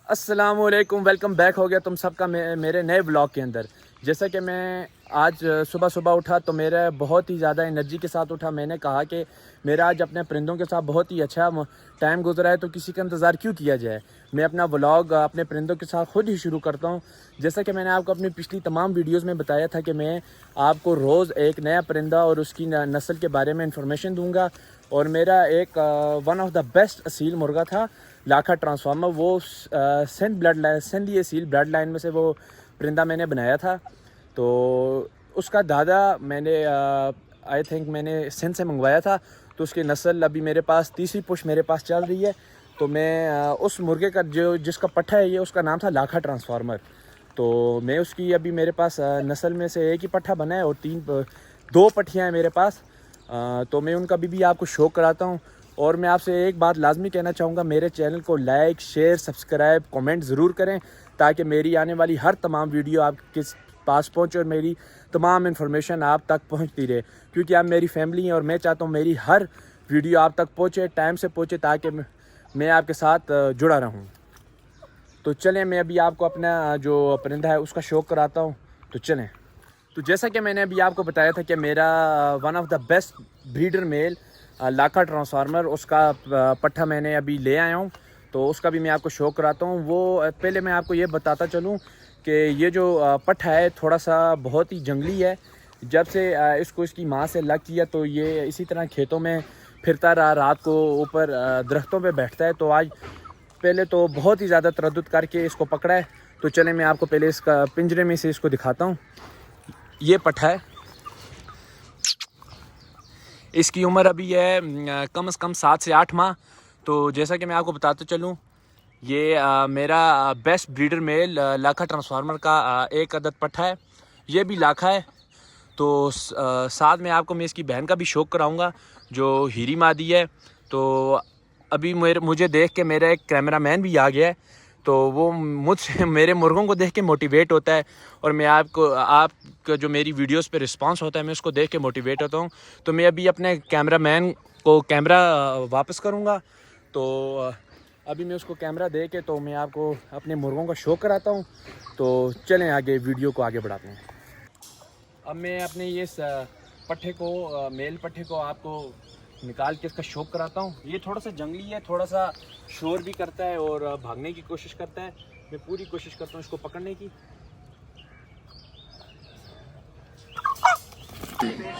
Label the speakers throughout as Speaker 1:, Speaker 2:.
Speaker 1: अस्सलामुअलैकुम, welcome back हो गया तुम सबका मेरे नए ब्लॉग के अंदर। जैसा कि मैं आज सुबह सुबह उठा तो मेरा बहुत ही ज़्यादा एनर्जी के साथ उठा। मैंने कहा कि मेरा आज अपने परिंदों के साथ बहुत ही अच्छा टाइम गुजरा है, तो किसी का इंतज़ार क्यों किया जाए। मैं अपना व्लॉग अपने परिंदों के साथ ख़ुद ही शुरू करता हूँ। जैसा कि मैंने आपको अपनी पिछली तमाम वीडियोज़ में बताया था कि मैं आपको रोज़ एक नया परिंदा और उसकी नस्ल के बारे में इंफॉर्मेशन दूँगा। और मेरा एक one of the best Aseel मुर्गा था लाखा ट्रांसफार्मर। वो सिंध असील ब्लड लाइन में से वो परिंदा मैंने बनाया था। तो उसका दादा मैंने आई थिंक मैंने सिंध से मंगवाया था। तो उसकी नस्ल अभी मेरे पास तीसरी पुश मेरे पास चल रही है। तो मैं उस मुर्गे का जिसका पट्ठा है ये उसका नाम था लाखा ट्रांसफार्मर। तो मैं उसकी अभी मेरे पास नस्ल में से एक ही पट्ठा बना है और दो पट्ठियाँ हैं मेरे पास। तो मैं उनका भी आपको शो कराता हूँ। और मैं आपसे एक बात लाजमी कहना चाहूँगा, मेरे चैनल को लाइक शेयर सब्सक्राइब कमेंट ज़रूर करें ताकि मेरी आने वाली हर तमाम वीडियो आपके पास पहुँचे और मेरी तमाम इन्फॉर्मेशन आप तक पहुँचती रहे। क्योंकि आप मेरी फैमिली हैं और मैं चाहता हूँ मेरी हर वीडियो आप तक पहुँचे, टाइम से पहुँचे, ताकि मैं आपके साथ जुड़ा रहूँ। तो चलें, मैं अभी आपको अपना जो परिंदा है उसका शौक़ कराता हूँ। तो चलें। तो जैसा कि मैंने अभी आपको बताया था कि मेरा one of the best breeder male Lakha transformer, उसका पट्ठा मैंने अभी ले आया हूँ। तो उसका भी मैं आपको शो कराता हूँ। वो पहले मैं आपको ये बताता चलूँ कि ये जो पट्ठा है थोड़ा सा बहुत ही जंगली है। जब से इसको इसकी माँ से लग किया तो ये इसी तरह खेतों में फिरता रहा, रात को ऊपर दरख्तों पे बैठता है। तो आज पहले तो बहुत ही ज़्यादा तरद्दुद करके इसको पकड़ा है। तो चले मैं आपको पहले इसका पिंजरे में से इसको दिखाता हूँ। ये पट्ठा है, इसकी उम्र अभी है कम से कम 7 से 8 माह। तो जैसा कि मैं आपको बताते चलूँ, ये मेरा best breeder male Lakha transformer का एक अदद पट्ठा है। ये भी लाखा है। तो साथ में आपको मैं इसकी बहन का भी शौक़ कराऊंगा जो हीरी मादी है। तो अभी मुझे देख के मेरा एक कैमरामैन भी आ गया है। तो वो मुझसे मेरे मुर्गों को देख के मोटिवेट होता है और मैं आपका जो मेरी वीडियोस पे रिस्पांस होता है मैं उसको देख के मोटिवेट होता हूँ। तो मैं अभी अपने कैमरामैन को कैमरा वापस करूँगा। तो अभी मैं उसको कैमरा दे के तो मैं आपको अपने मुर्गों का शौक़ कराता हूँ। तो चलें आगे वीडियो को आगे बढ़ाते हैं। अब मैं अपने ये पट्ठे को मेल पट्ठे को आपको निकाल के इसका शौक़ कराता हूँ। ये थोड़ा सा जंगली है, थोड़ा सा शोर भी करता है और भागने की कोशिश करता है। मैं पूरी कोशिश करता हूँ इसको पकड़ने की।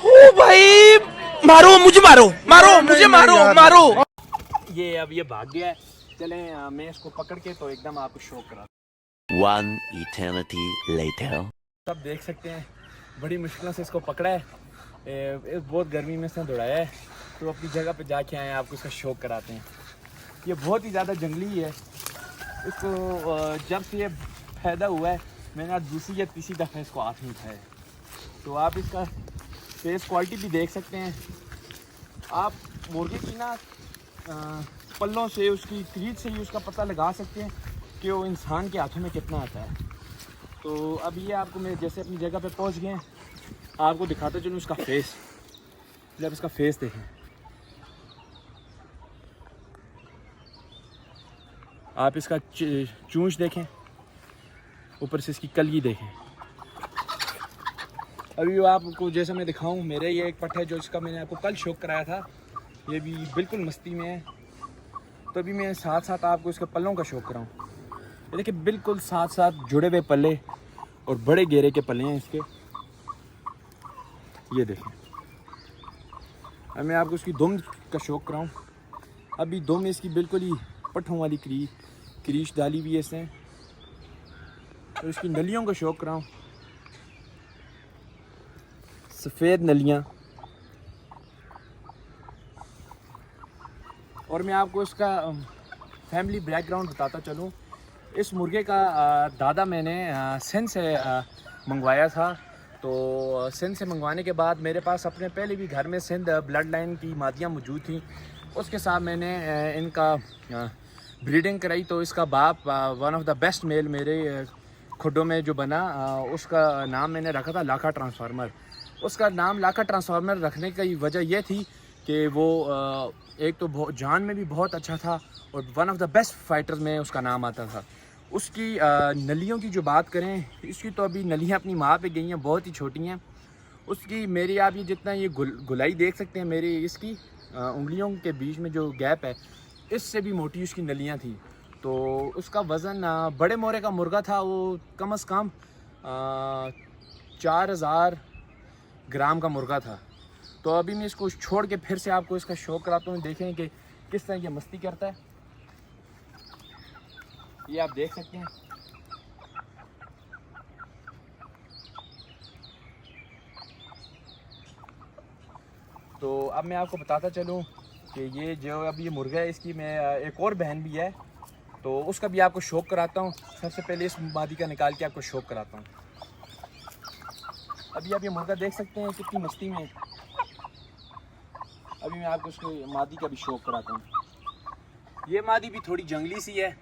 Speaker 2: ओ भाई, मारो मुझे, मारो मारो मुझे, मारो मारो।
Speaker 1: ये अब ये भाग गया है। चलें मैं इसको पकड़ के तो एकदम आपको शौक़ कराता हूँ।
Speaker 3: One eternity later.
Speaker 1: सब देख सकते हैं बड़ी मुश्किलों से इसको पकड़ा है। बहुत गर्मी में इसने दौड़ाया है। तो अपनी जगह पे जाके आए, आपको इसका शौक़ कराते हैं। ये बहुत ही ज़्यादा जंगली है। इसको जब से ये पैदा हुआ है मैंने आज दूसरी या तीसरी दफ़ा इसको हाथ नहीं उठाया। तो आप इसका फेस क्वालिटी भी देख सकते हैं। आप मुर्गे की ना पल्लों से, उसकी क्रीज से ही उसका पता लगा सकते हैं कि वो इंसान के हाथों में कितना आता है। तो अब ये आपको मैं जैसे अपनी जगह पे पहुंच गए हैं, आपको दिखाते चलूँ इसका फेस। जब इसका फेस देखें, आप इसका चूंच देखें, ऊपर से इसकी कलगी देखें। अभी आपको जैसे मैं दिखाऊं, मेरे ये एक पट्ठा है जो इसका मैंने आपको कल शौक़ कराया था, ये भी बिल्कुल मस्ती में है। तो अभी मैं साथ साथ आपको इसके पल्लों का शौक़ कराऊं। ये देखिए बिल्कुल साथ साथ जुड़े हुए पल्ले और बड़े घेरे के पल्ले हैं इसके। ये देखें। अब मैं आपको इसकी दुम का शौक़ कराऊं। अभी दुम इसकी बिल्कुल ही पट्ठों वाली क्रीच डाली हुई है इसने। तो इसकी नलियों का शौक़ कराऊं। सफ़ेद नलियां। और मैं आपको इसका फैमिली बैकग्राउंड बताता चलूं। इस मुर्गे का दादा मैंने सिंध से मंगवाया था। तो सिंध से मंगवाने के बाद मेरे पास अपने पहले भी घर में सिंध ब्लड लाइन की मादियाँ मौजूद थी। उसके साथ मैंने इनका ब्रीडिंग कराई। तो इसका बाप one of the best male मेरे खुडों में जो बना, उसका नाम मैंने रखा था लाखा ट्रांसफार्मर। उसका नाम लाखा ट्रांसफार्मर रखने की वजह यह थी कि वो एक तो जान में भी बहुत अच्छा था और one of the best fighters में उसका नाम आता था। उसकी नलियों की जो बात करें, इसकी तो अभी नलियाँ अपनी माँ पे गई हैं, बहुत ही छोटी हैं। उसकी मेरी आप ये जितना ये गुलाई देख सकते हैं मेरी इसकी उंगलियों के बीच में जो गैप है, इससे भी मोटी उसकी नलियाँ थी। तो उसका वज़न बड़े मोरे का मुर्गा था, वो कम से कम 4000 ग्राम का मुर्गा था। तो अभी मैं इसको छोड़ के फिर से आपको इसका शौक कराता हूँ, देखें कि किस तरह ये मस्ती करता है। ये आप देख सकते हैं। तो अब मैं आपको बताता चलूँ कि ये जो अब ये मुर्गा है, इसकी मैं एक और बहन भी है, तो उसका भी आपको शौक कराता हूँ। सबसे पहले इस मादी का निकाल के आपको शौक कराता हूँ। अभी आप ये मुर्गा देख सकते हैं कितनी मस्ती में। अभी मैं आपको उसको मादी का भी शौक कराता हूँ। ये मादी भी थोड़ी जंगली सी है,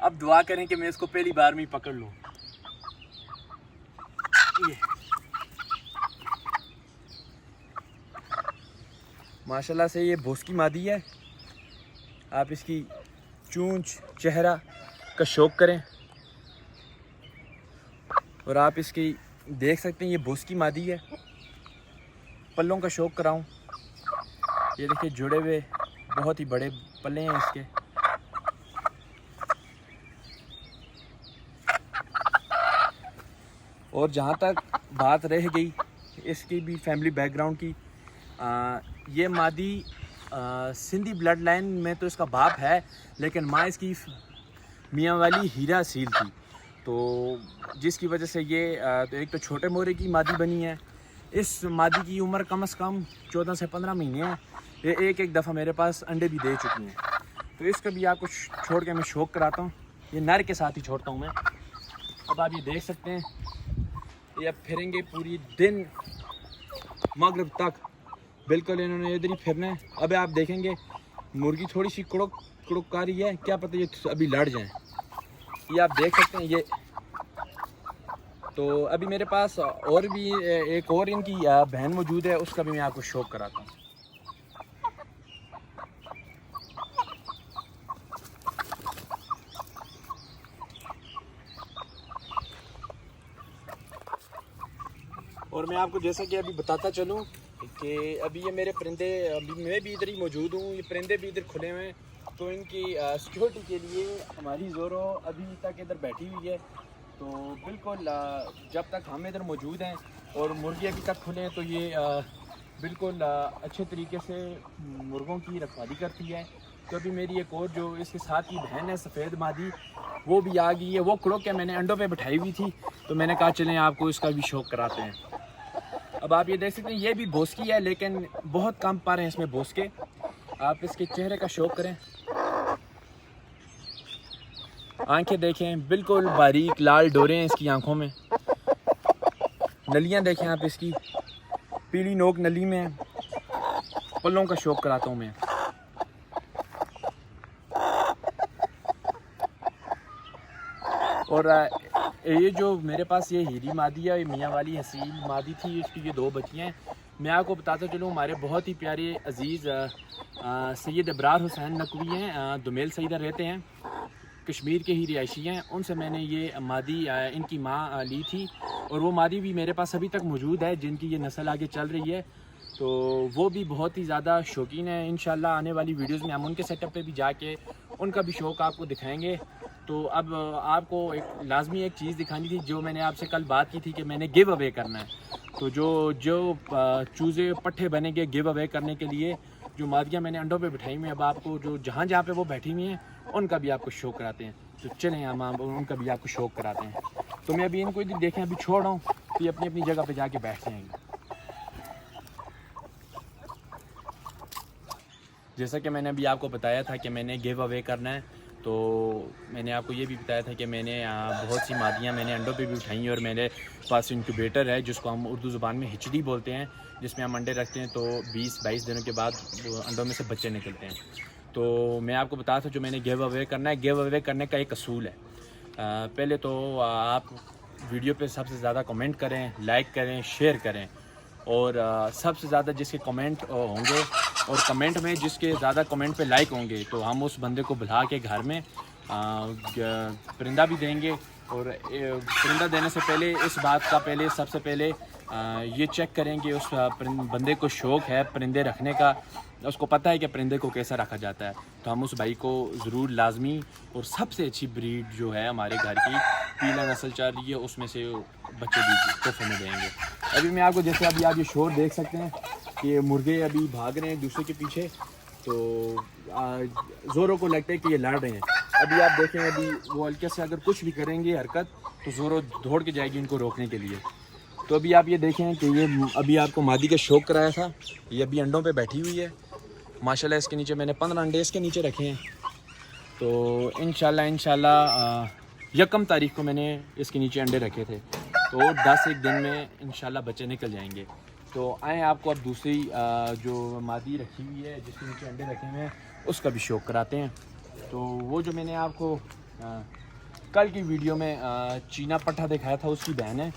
Speaker 1: अब दुआ करें कि मैं इसको पहली बार में ही पकड़ लूँ। ये माशाल्लाह से ये भोसकी मादी है। आप इसकी चूंच चेहरा का शौक करें और आप इसकी देख सकते हैं ये भोसकी मादी है। पल्लों का शौक कराऊं, ये देखिए जुड़े हुए बहुत ही बड़े पल्ले हैं इसके। और जहाँ तक बात रह गई इसकी भी फैमिली बैकग्राउंड की, ये मादी सिंधी ब्लड लाइन में तो इसका बाप है, लेकिन माँ इसकी मियाँ वाली हीरा सील थी। तो जिसकी वजह से ये तो एक तो छोटे मोरे की मादी बनी है। इस मादी की उम्र कम से कम 14 से 15 महीने है। ये एक दफ़ा मेरे पास अंडे भी दे चुकी हैं। तो इसका भी आपको छोड़ के मैं शौक कराता हूँ। ये नर के साथ ही छोड़ता हूँ मैं। अब आप ये देख सकते हैं, ये अब फिरेंगे पूरी दिन मगरिब तक, बिल्कुल इन्होंने इधर ही फिरना है। अब आप देखेंगे मुर्गी थोड़ी सी कुड़ुक कुड़ुक कर रही है, क्या पता ये अभी लड़ जाएं। ये आप देख सकते हैं ये। तो अभी मेरे पास और भी एक और इनकी बहन मौजूद है, उसका भी मैं आपको शौक कराता हूँ। और मैं आपको जैसा कि अभी बताता चलूँ कि अभी ये मेरे परिंदे, अभी मैं भी इधर ही मौजूद हूँ, ये परिंदे भी इधर खुले हुए हैं। तो इनकी सिक्योरिटी के लिए हमारी ज़ोरो अभी तक इधर बैठी हुई है। तो बिल्कुल जब तक हम इधर मौजूद हैं और मुर्गी अभी तक खुले हैं, तो ये बिल्कुल अच्छे तरीके से मुर्गों की रखवाली करती है। तो अभी मेरी एक और जो इसके साथ की बहन है सफ़ेद मादी, वो भी आ गई है। वो कुड़ुक के मैंने अंडों पे बिठाई हुई थी, तो मैंने कहा चलें आपको इसका भी शौक कराते हैं। अब आप ये देख सकते हैं ये भी भोसकी है, लेकिन बहुत कम पा रहे हैं इसमें भोसके। आप इसके चेहरे का शौक करें, आंखें देखें बिल्कुल बारीक लाल डोरे हैं इसकी आंखों में। नलियां देखें आप इसकी, पीली नोक नली में। पल्लों का शौक कराता हूँ मैं। और ये जो मेरे पास ये हीरी मादी है, ये मियाँ वाली हसील मादी थी, इसकी ये 2 बच्चियाँ हैं। मैं आपको बताता चलूँ हमारे बहुत ही प्यारे अजीज़ सैयद इब्रार हुसैन नकवी हैं, दुमेल सईदा रहते हैं, कश्मीर के ही रिहायशी हैं। उनसे मैंने ये मादी इनकी माँ ली थी, और वो मादी भी मेरे पास अभी तक मौजूद है, जिनकी ये नस्ल आगे चल रही है। तो वो भी बहुत ही ज़्यादा शौकीन है। इंशाल्लाह आने वाली वीडियोज़ में हम उनके सेटअप पे भी जाके उनका भी शौक़ आपको दिखाएंगे। तो अब आपको एक लाजमी एक चीज़ दिखानी थी, जो मैंने आपसे कल बात की थी कि मैंने गिव अवे करना है। तो जो चूज़े पट्ठे बनेंगे गिव अवे करने के लिए, जो मादियाँ मैंने अंडों पे बिठाई हुई हैं, अब आपको जो जहाँ पे वो बैठी हुई हैं उनका भी आपको शौक कराते हैं। तो चलें हम उनका भी आपको शौक कराते हैं। तो मैं अभी इनको देखें, अभी छोड़ रहा हूँ, तो ये अपनी अपनी जगह पे जाके बैठ जाएंगे। जैसा कि मैंने अभी आपको बताया था कि मैंने गिव अवे करना है, तो मैंने आपको ये भी बताया था कि मैंने बहुत सी मादियाँ मैंने अंडों पे भी उठाई हैं, और मेरे पास इंक्यूबेटर है जिसको हम उर्दू ज़ुबान में हिचड़ी बोलते हैं, जिसमें हम अंडे रखते हैं। तो 20-22 दिनों के बाद अंडों में से बच्चे निकलते हैं। तो मैं आपको बताया था जो मैंने गिव अवे करना है, गिव अवे करने का एक असूल है। पहले तो आप वीडियो पे सबसे ज़्यादा कमेंट करें, लाइक करें, शेयर करें, और सबसे ज़्यादा जिसके कमेंट होंगे, और कमेंट में जिसके ज़्यादा कमेंट पे लाइक होंगे, तो हम उस बंदे को बुला के घर में परिंदा भी देंगे। और परिंदा देने से पहले इस बात का सबसे पहले ये चेक करेंगे उस बंदे को शौक़ है परिंदे रखने का, उसको पता है कि परिंदे को कैसा रखा जाता है। तो हम उस भाई को ज़रूर लाजमी और सबसे अच्छी ब्रीड जो है हमारे घर की पीला नस्ल चल रही है उसमें से बच्चे भी तोहफे में देंगे। अभी मैं आपको जैसे अभी आप ये शोर देख सकते हैं कि मुर्गे अभी भाग रहे हैं एक दूसरे के पीछे, तो ज़ोरों को लगता है कि ये लड़ रहे हैं। अभी आप देखें अभी वो हल्के से अगर कुछ भी करेंगे हरकत तो ज़ोरों दौड़ के जाएगी इनको रोकने के लिए। तो अभी आप ये देखें कि ये अभी आपको मादी का शौक़ कराया था, ये अभी अंडों पे बैठी हुई है माशाल्लाह। इसके नीचे मैंने 15 अंडे इसके नीचे रखे हैं। तो इंशाल्लाह 1 तारीख को मैंने इसके नीचे अंडे रखे थे, तो 10 दिन में इंशाल्लाह बच्चे निकल जाएंगे। तो आए आपको अब दूसरी जो मादी रखी हुई है जिसके नीचे अंडे रखे हुए हैं उसका भी शौक़ कराते हैं। तो वो जो मैंने आपको कल की वीडियो में चीना पट्ठा दिखाया था उसकी बहन है,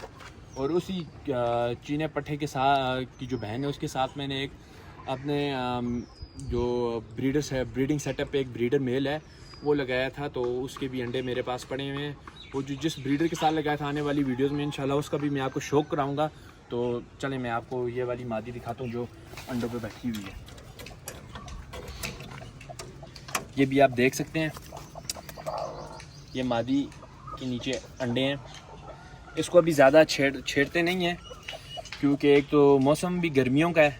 Speaker 1: और उसी चीने पट्ठे के साथ की जो बहन है उसके साथ मैंने एक अपने जो ब्रीडिंग सेटअप पे एक ब्रीडर मेल है वो लगाया था। तो उसके भी अंडे मेरे पास पड़े हुए हैं। वो जो जिस ब्रीडर के साथ लगाया था आने वाली वीडियोस में इंशाल्लाह उसका भी मैं आपको शौक़ कराऊंगा। तो चलें मैं आपको ये वाली मादी दिखाता हूँ जो अंडों पे बैठी हुई है। ये भी आप देख सकते हैं, ये मादी के नीचे अंडे हैं। इसको अभी ज़्यादा छेड़ते नहीं हैं क्योंकि एक तो मौसम भी गर्मियों का है,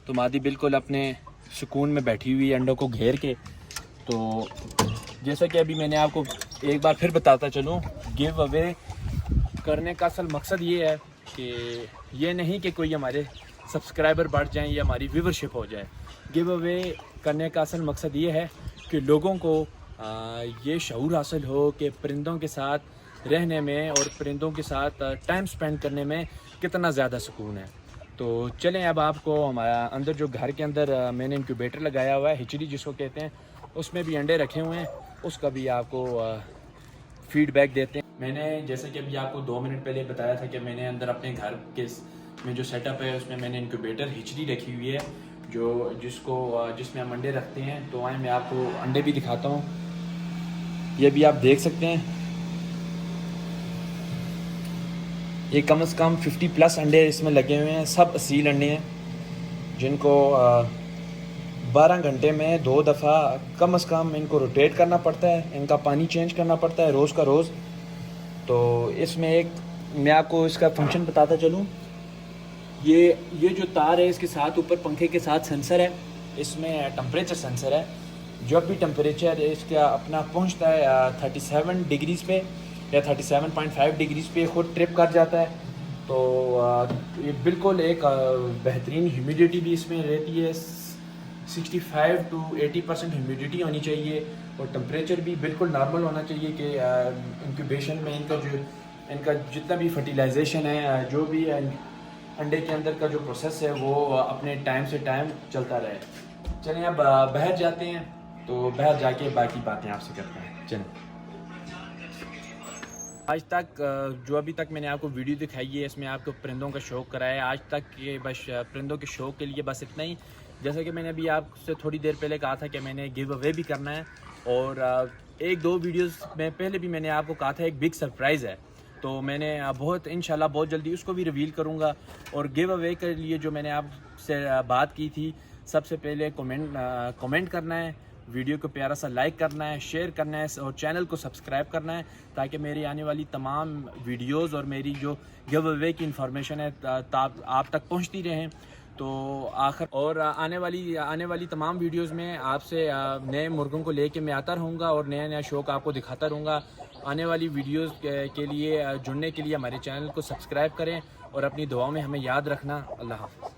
Speaker 1: तो मादी बिल्कुल अपने सुकून में बैठी हुई है अंडों को घेर के। तो जैसा कि अभी मैंने आपको एक बार फिर बताता चलूँ, गिव अवे करने का असल मकसद ये है कि ये नहीं कि कोई हमारे सब्सक्राइबर बढ़ जाएं या हमारी व्यूवरशिप हो जाए। गिव अवे करने का असल मकसद ये है कि लोगों को ये शऊर हासिल हो कि परिंदों के साथ रहने में और परिंदों के साथ टाइम स्पेंड करने में कितना ज़्यादा सुकून है। तो चलें अब आपको हमारा अंदर जो घर के अंदर मैंने इंक्यूबेटर लगाया हुआ है, हिचड़ी जिसको कहते हैं, उसमें भी अंडे रखे हुए हैं, उसका भी आपको फीडबैक देते हैं। मैंने जैसे कि अभी आपको 2 मिनट पहले बताया था कि मैंने अंदर अपने घर के में जो सेटअप है उसमें मैंने इंक्यूबेटर हिचड़ी रखी हुई है जिसमें हम अंडे रखते हैं। तो आए मैं आपको अंडे भी दिखाता हूँ। ये भी आप देख सकते हैं, ये कम से कम 50+ अंडे इसमें लगे हुए हैं। सब असील अंडे हैं जिनको 12 घंटे में 2 दफ़ा कम से कम इनको रोटेट करना पड़ता है, इनका पानी चेंज करना पड़ता है रोज़ का रोज़। तो इसमें एक मैं आपको इसका फंक्शन बताता चलूँ। ये जो तार है इसके साथ ऊपर पंखे के साथ सेंसर है, इसमें टेम्परेचर सेंसर है। जब भी टेम्परेचर इसका अपना पहुंचता है 37 डिग्रीज़ पे या 37.5 डिग्रीज़ पे खुद ट्रिप कर जाता है। तो ये बिल्कुल एक बेहतरीन ह्यूमिडिटी भी इसमें रहती है, 65 to 80% ह्यूमिडिटी होनी चाहिए, और टेम्परेचर भी बिल्कुल नॉर्मल होना चाहिए कि इंक्यूबेशन में इनका जितना भी फर्टिलाइजेशन है, जो भी अंडे के अंदर का जो प्रोसेस है वो अपने टाइम से टाइम चलता रहे। चलें अब बाहर जाते हैं, तो बाहर जाके बाकी बातें आपसे करते हैं। चलें। आज तक जो अभी तक मैंने आपको वीडियो दिखाई है इसमें आपको परिंदों का शौक़ कराया है। आज तक ये बस परिंदों के शौक़ के लिए बस इतना ही। जैसा कि मैंने अभी आपसे थोड़ी देर पहले कहा था कि मैंने गिव अवे भी करना है, और 1-2 वीडियोस में पहले भी मैंने आपको कहा था एक बिग सरप्राइज़ है। तो मैंने इंशाल्लाह बहुत जल्दी उसको भी रिवील करूँगा। और गिव अवे के लिए जो मैंने आपसे बात की थी, सबसे पहले कमेंट करना है, वीडियो को प्यारा सा लाइक करना है, शेयर करना है और चैनल को सब्सक्राइब करना है, ताकि मेरी आने वाली तमाम वीडियोस और मेरी जो गिव अवे की इंफॉर्मेशन है आप तक पहुंचती रहें। तो आने वाली तमाम वीडियोस में आपसे नए मुर्गों को लेके मैं आता रहूँगा और नया शौक़ आपको दिखाता रहूँगा। आने वाली वीडियोस के लिए जुड़ने के लिए हमारे चैनल को सब्सक्राइब करें और अपनी दुआओं में हमें याद रखना। अल्लाह हाफ़िज़।